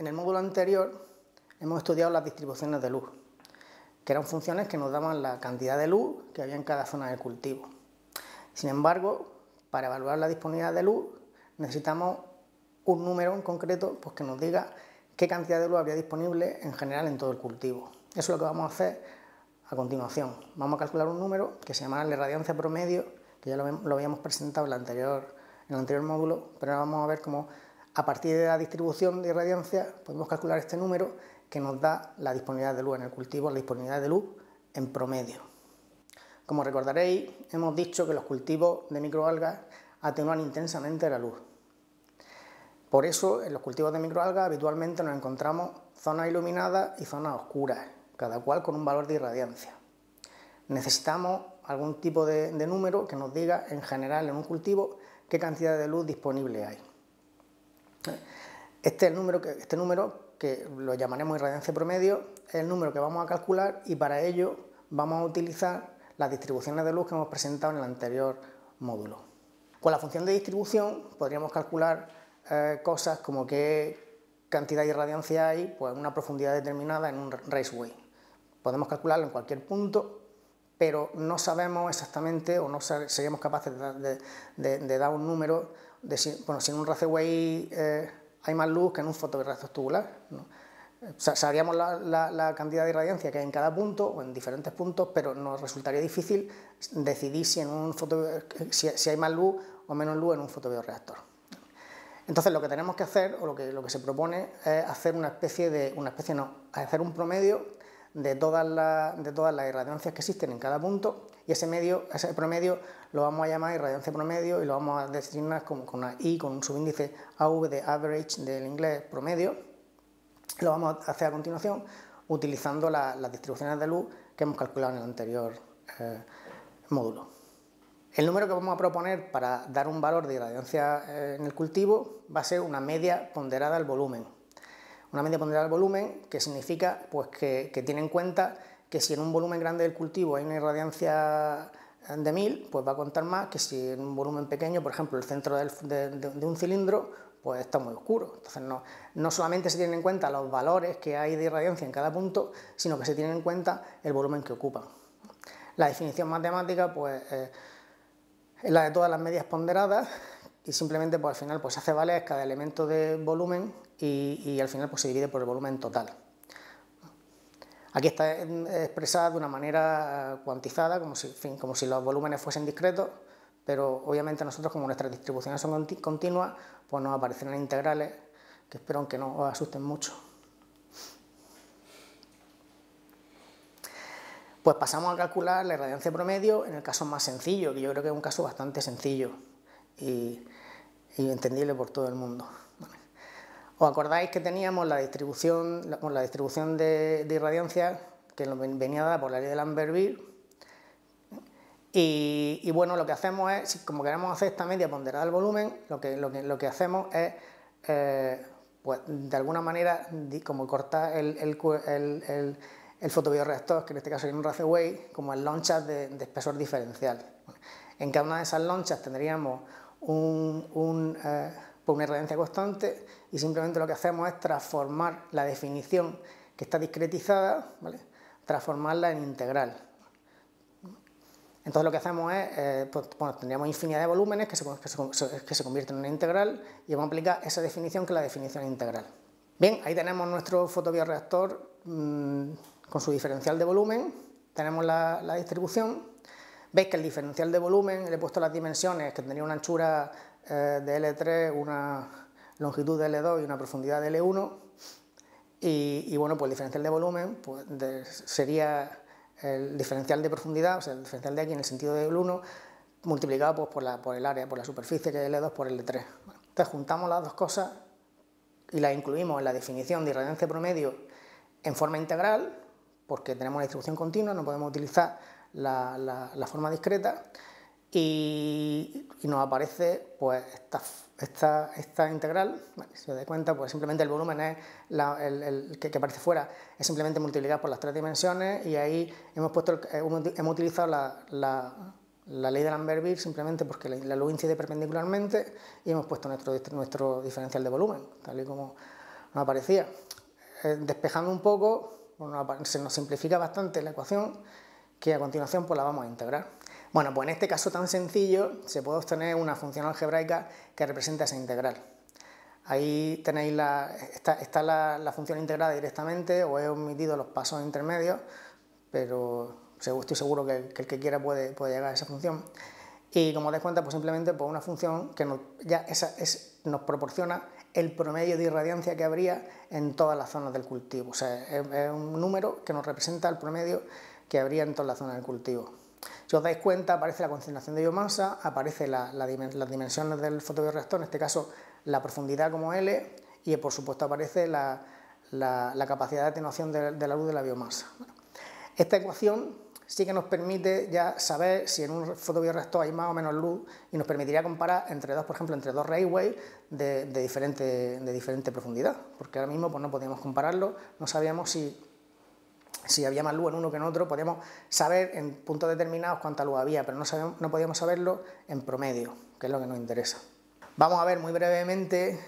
En el módulo anterior hemos estudiado las distribuciones de luz, que eran funciones que nos daban la cantidad de luz que había en cada zona del cultivo. Sin embargo, para evaluar la disponibilidad de luz necesitamos un número en concreto pues, que nos diga qué cantidad de luz habría disponible en general en todo el cultivo. Eso es lo que vamos a hacer a continuación. Vamos a calcular un número que se llama la irradiancia promedio, que ya lo habíamos presentado en el anterior módulo, pero ahora vamos a ver cómo a partir de la distribución de irradiancia podemos calcular este número que nos da la disponibilidad de luz en el cultivo, la disponibilidad de luz en promedio. Como recordaréis, hemos dicho que los cultivos de microalgas atenúan intensamente la luz. Por eso, en los cultivos de microalgas habitualmente nos encontramos zonas iluminadas y zonas oscuras, cada cual con un valor de irradiancia. Necesitamos algún tipo de número que nos diga, en general, en un cultivo, qué cantidad de luz disponible hay. Este número, que lo llamaremos irradiancia promedio, es el número que vamos a calcular y para ello vamos a utilizar las distribuciones de luz que hemos presentado en el anterior módulo. Con la función de distribución podríamos calcular cosas como qué cantidad de irradiancia hay pues, en una profundidad determinada en un raceway. Podemos calcularlo en cualquier punto, pero no sabemos exactamente o no seríamos capaces de dar un número de si en un raceway hay más luz que en un fotoreactor tubular, ¿no? Sabríamos la cantidad de irradiancia que hay en cada punto o en diferentes puntos, pero nos resultaría difícil decidir si hay más luz o menos luz en un fotobioreactor. Entonces lo que tenemos que hacer, o lo que se propone, es hacer hacer un promedio de todas las irradiancias que existen en cada punto, y ese promedio lo vamos a llamar irradiancia promedio y lo vamos a designar con una I, con un subíndice AV de average del inglés promedio. Lo vamos a hacer a continuación utilizando las distribuciones de luz que hemos calculado en el anterior módulo. El número que vamos a proponer para dar un valor de irradiancia en el cultivo va a ser una media ponderada al volumen. Una media ponderada al volumen que significa pues, que tiene en cuenta que si en un volumen grande del cultivo hay una irradiancia de 1000, pues va a contar más que si en un volumen pequeño, por ejemplo, el centro de un cilindro, pues está muy oscuro. Entonces no solamente se tienen en cuenta los valores que hay de irradiancia en cada punto, sino que se tienen en cuenta el volumen que ocupan. La definición matemática pues, es la de todas las medias ponderadas y simplemente pues, al final pues, se hace valer cada elemento de volumen y al final pues, se divide por el volumen total. Aquí está expresada de una manera cuantizada, como si los volúmenes fuesen discretos, pero obviamente nosotros, como nuestras distribuciones son continuas, pues nos aparecerán integrales, que espero que no os asusten mucho. Pues pasamos a calcular la irradiancia promedio en el caso más sencillo, que yo creo que es un caso bastante sencillo y entendible por todo el mundo. ¿Os acordáis que teníamos la distribución de irradiancia que venía dada por la ley de Lambert-Beer? Y bueno, lo que hacemos es, como queremos hacer esta media ponderada al volumen, lo que hacemos es, pues, de alguna manera, como cortar el fotobioreactor, que en este caso es un raceway, como en lonchas de espesor diferencial. En cada una de esas lonchas tendríamos una irradiancia constante y simplemente lo que hacemos es transformar la definición que está discretizada, ¿vale?, transformarla en integral. Entonces lo que hacemos es, pues, tendríamos infinidad de volúmenes que se convierten en una integral y vamos a aplicar esa definición que es la definición integral. Bien, ahí tenemos nuestro fotobioreactor con su diferencial de volumen, tenemos la distribución. Veis que el diferencial de volumen, le he puesto las dimensiones, que tendría una anchura de L3, una longitud de L2 y una profundidad de L1, y bueno, pues el diferencial de volumen pues, sería el diferencial de profundidad, o sea, el diferencial de X en el sentido del 1, multiplicado pues, por el área, por la superficie, que es L2 por L3. Entonces juntamos las dos cosas y las incluimos en la definición de irradiancia promedio en forma integral, porque tenemos una distribución continua, no podemos utilizar la forma discreta, y nos aparece pues, esta integral. Si os dais cuenta, pues simplemente el volumen es que aparece fuera, es simplemente multiplicar por las tres dimensiones, y ahí hemos utilizado la ley de Lambert-Beer simplemente porque la luz incide perpendicularmente, y hemos puesto nuestro diferencial de volumen, tal y como nos aparecía. Despejando un poco, se nos simplifica bastante la ecuación, que a continuación pues la vamos a integrar. Bueno, pues en este caso tan sencillo se puede obtener una función algebraica que representa esa integral. Ahí tenéis está la función integrada directamente, os he omitido los pasos intermedios, pero estoy seguro que el que quiera puede llegar a esa función. Y como os dais cuenta, pues simplemente pues una función que nos proporciona el promedio de irradiancia que habría en todas las zonas del cultivo. O sea, es un número que nos representa el promedio que habría en todas las zonas del cultivo. Si os dais cuenta, aparece la concentración de biomasa, aparece las dimensiones del fotobioreactor, en este caso la profundidad como L, y por supuesto aparece la capacidad de atenuación de la luz de la biomasa. Bueno, esta ecuación sí que nos permite ya saber si en un fotobioreactor hay más o menos luz y nos permitiría comparar entre dos, por ejemplo, entre dos Rayleigh de diferente profundidad, porque ahora mismo pues, no podíamos compararlo, no sabíamos si había más luz en uno que en otro, podíamos saber en puntos determinados cuánta luz había, pero no podíamos saberlo en promedio, que es lo que nos interesa. Vamos a ver muy brevemente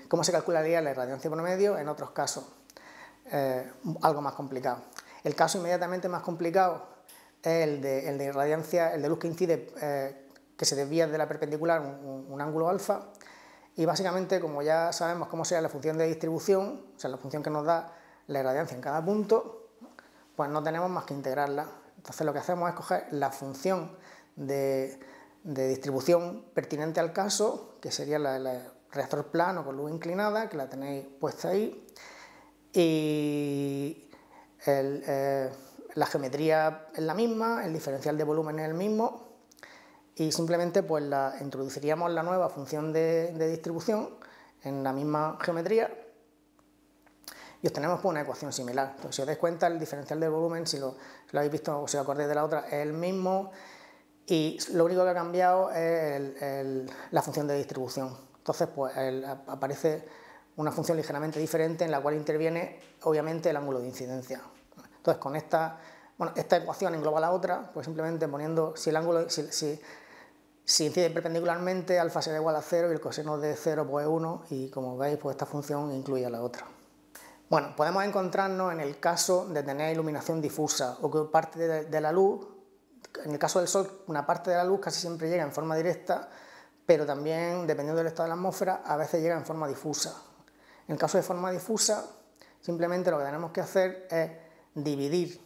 cómo se calcularía la irradiancia promedio en otros casos, algo más complicado. El caso inmediatamente más complicado es el de irradiancia, el de luz que incide, que se desvía de la perpendicular un ángulo alfa, y básicamente, como ya sabemos cómo sea la función de distribución, o sea, la función que nos da la irradiancia en cada punto, pues no tenemos más que integrarla. Entonces lo que hacemos es coger la función de distribución pertinente al caso, que sería el reactor plano con luz inclinada, que la tenéis puesta ahí, y la geometría es la misma, el diferencial de volumen es el mismo, y simplemente pues introduciríamos la nueva función de distribución en la misma geometría y obtenemos pues, una ecuación similar. Entonces, si os dais cuenta, el diferencial de volumen, si lo habéis visto o si os acordáis de la otra, es el mismo, y lo único que ha cambiado es la función de distribución. Entonces pues aparece una función ligeramente diferente en la cual interviene obviamente el ángulo de incidencia. Entonces con esta ecuación engloba la otra, pues simplemente poniendo si incide perpendicularmente, alfa será igual a 0 y el coseno de 0 pues es 1, y como veis pues esta función incluye a la otra. Bueno, podemos encontrarnos en el caso de tener iluminación difusa o que parte de la luz, en el caso del Sol, una parte de la luz casi siempre llega en forma directa, pero también, dependiendo del estado de la atmósfera, a veces llega en forma difusa. En el caso de forma difusa, simplemente lo que tenemos que hacer es dividir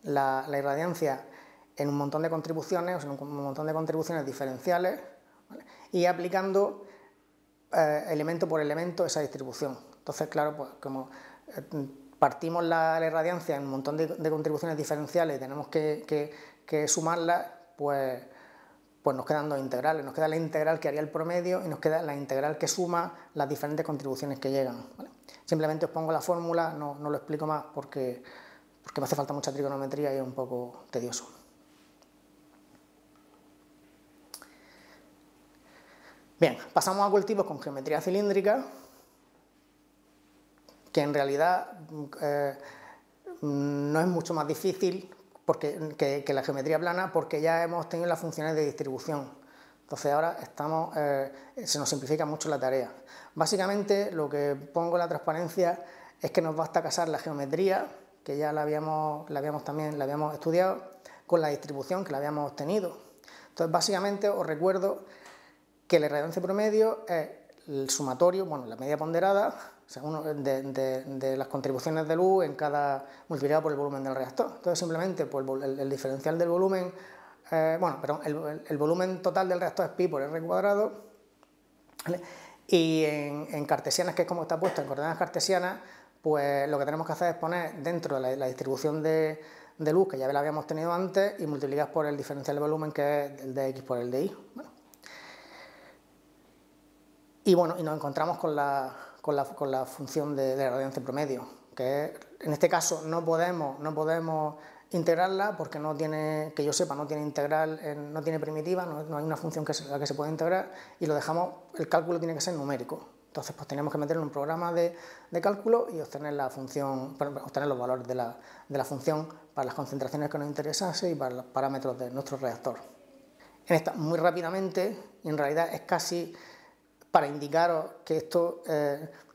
la irradiancia en un montón de contribuciones, o sea, un montón de contribuciones diferenciales, ¿vale? Y aplicando elemento por elemento esa distribución. Entonces, claro, pues como partimos la irradiancia en un montón de contribuciones diferenciales y tenemos que sumarlas, pues nos quedan dos integrales. Nos queda la integral que haría el promedio y nos queda la integral que suma las diferentes contribuciones que llegan, ¿vale? Simplemente os pongo la fórmula, no lo explico más porque me hace falta mucha trigonometría y es un poco tedioso. Bien, pasamos a cultivos con geometría cilíndrica, que en realidad no es mucho más difícil que la geometría plana, porque ya hemos tenido las funciones de distribución. Entonces ahora se nos simplifica mucho la tarea. Básicamente lo que pongo en la transparencia es que nos basta casar la geometría, que ya la habíamos estudiado, con la distribución que la habíamos obtenido. Entonces básicamente os recuerdo que la irradiancia promedio es el sumatorio, bueno, la media ponderada, o sea, de las contribuciones de luz multiplicado por el volumen del reactor. Entonces simplemente pues, el diferencial del volumen, el volumen total del reactor es pi por r cuadrado, ¿vale? Y en cartesianas, que es como está puesto, en coordenadas cartesianas, pues lo que tenemos que hacer es poner dentro de la distribución de luz, que ya la habíamos tenido antes, y multiplicar por el diferencial de volumen, que es el de x por el de y. Bueno. Y nos encontramos con la función de irradiancia promedio, que en este caso no podemos integrarla porque no tiene, que yo sepa, no tiene integral, no tiene primitiva, no hay una función a la que se pueda integrar, y lo dejamos, el cálculo tiene que ser numérico. Entonces pues tenemos que meterlo en un programa de cálculo y obtener los valores de la función para las concentraciones que nos interesase y para los parámetros de nuestro reactor. En esta, muy rápidamente, y en realidad es casi Para indicaros que esto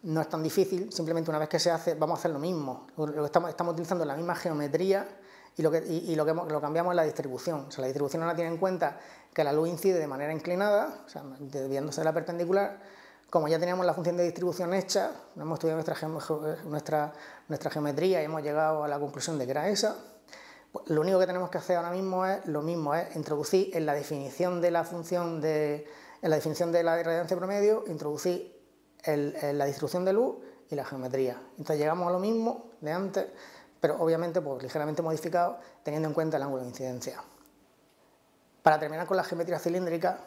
no es tan difícil, simplemente una vez que se hace, vamos a hacer lo mismo. Estamos utilizando la misma geometría y lo cambiamos es la distribución. O sea, la distribución ahora tiene en cuenta que la luz incide de manera inclinada, o sea, desviándose de la perpendicular. Como ya teníamos la función de distribución hecha, hemos estudiado nuestra geometría y hemos llegado a la conclusión de que era esa. Pues lo único que tenemos que hacer ahora mismo es introducir en la definición de la función en la definición de la irradiancia promedio, introducir la distribución de luz y la geometría. Entonces llegamos a lo mismo de antes, pero obviamente pues, ligeramente modificado, teniendo en cuenta el ángulo de incidencia. Para terminar con la geometría cilíndrica,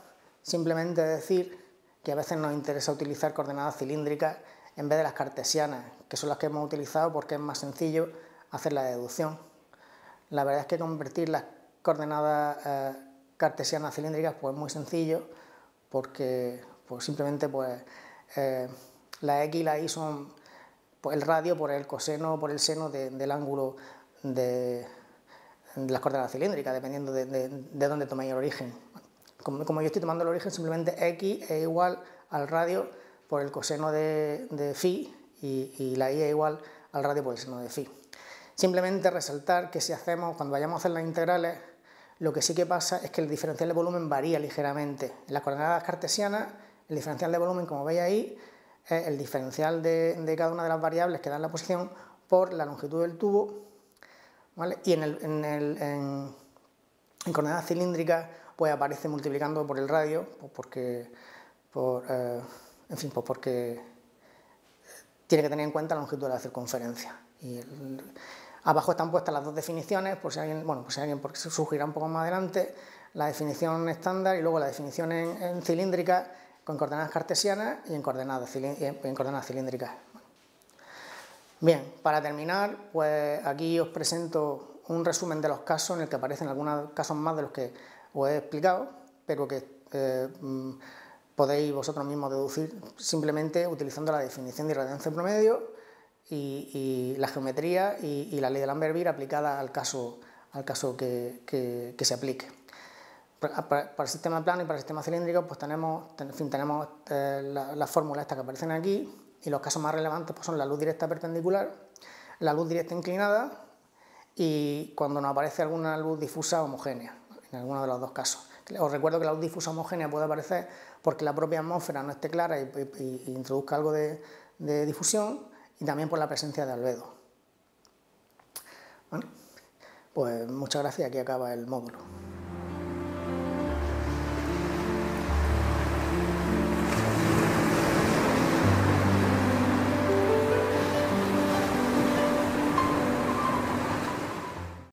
simplemente decir que a veces nos interesa utilizar coordenadas cilíndricas en vez de las cartesianas, que son las que hemos utilizado porque es más sencillo hacer la deducción. La verdad es que convertir las coordenadas cartesianas cilíndricas pues es muy sencillo, porque pues simplemente pues, la x y la y son pues, el radio por el coseno o por el seno del ángulo de las coordenadas cilíndricas, dependiendo de dónde toméis el origen. Como yo estoy tomando el origen, simplemente x es igual al radio por el coseno de phi y la y es igual al radio por el seno de phi. Simplemente resaltar que si hacemos, cuando vayamos a hacer las integrales, lo que sí que pasa es que el diferencial de volumen varía ligeramente. En las coordenadas cartesianas, el diferencial de volumen, como veis ahí, es el diferencial de cada una de las variables que dan la posición por la longitud del tubo, ¿vale? Y en coordenadas cilíndricas pues aparece multiplicando por el radio, pues porque tiene que tener en cuenta la longitud de la circunferencia. Abajo están puestas las dos definiciones, por si alguien, porque se surgirá un poco más adelante, la definición estándar y luego la definición en cilíndrica con coordenadas cartesianas y en coordenadas cilíndricas. Bien, para terminar, pues aquí os presento un resumen de los casos en el que aparecen algunos casos más de los que os he explicado, pero que podéis vosotros mismos deducir simplemente utilizando la definición de irradiancia promedio y la geometría y la ley de Lambert-Beer aplicada al caso que se aplique. Para el sistema plano y para el sistema cilíndrico pues tenemos las fórmulas estas que aparecen aquí, y los casos más relevantes pues, son la luz directa perpendicular, la luz directa inclinada y cuando nos aparece alguna luz difusa homogénea, en alguno de los dos casos. Os recuerdo que la luz difusa homogénea puede aparecer porque la propia atmósfera no esté clara y introduzca algo de difusión, y también por la presencia de albedo. Bueno, pues muchas gracias, aquí acaba el módulo.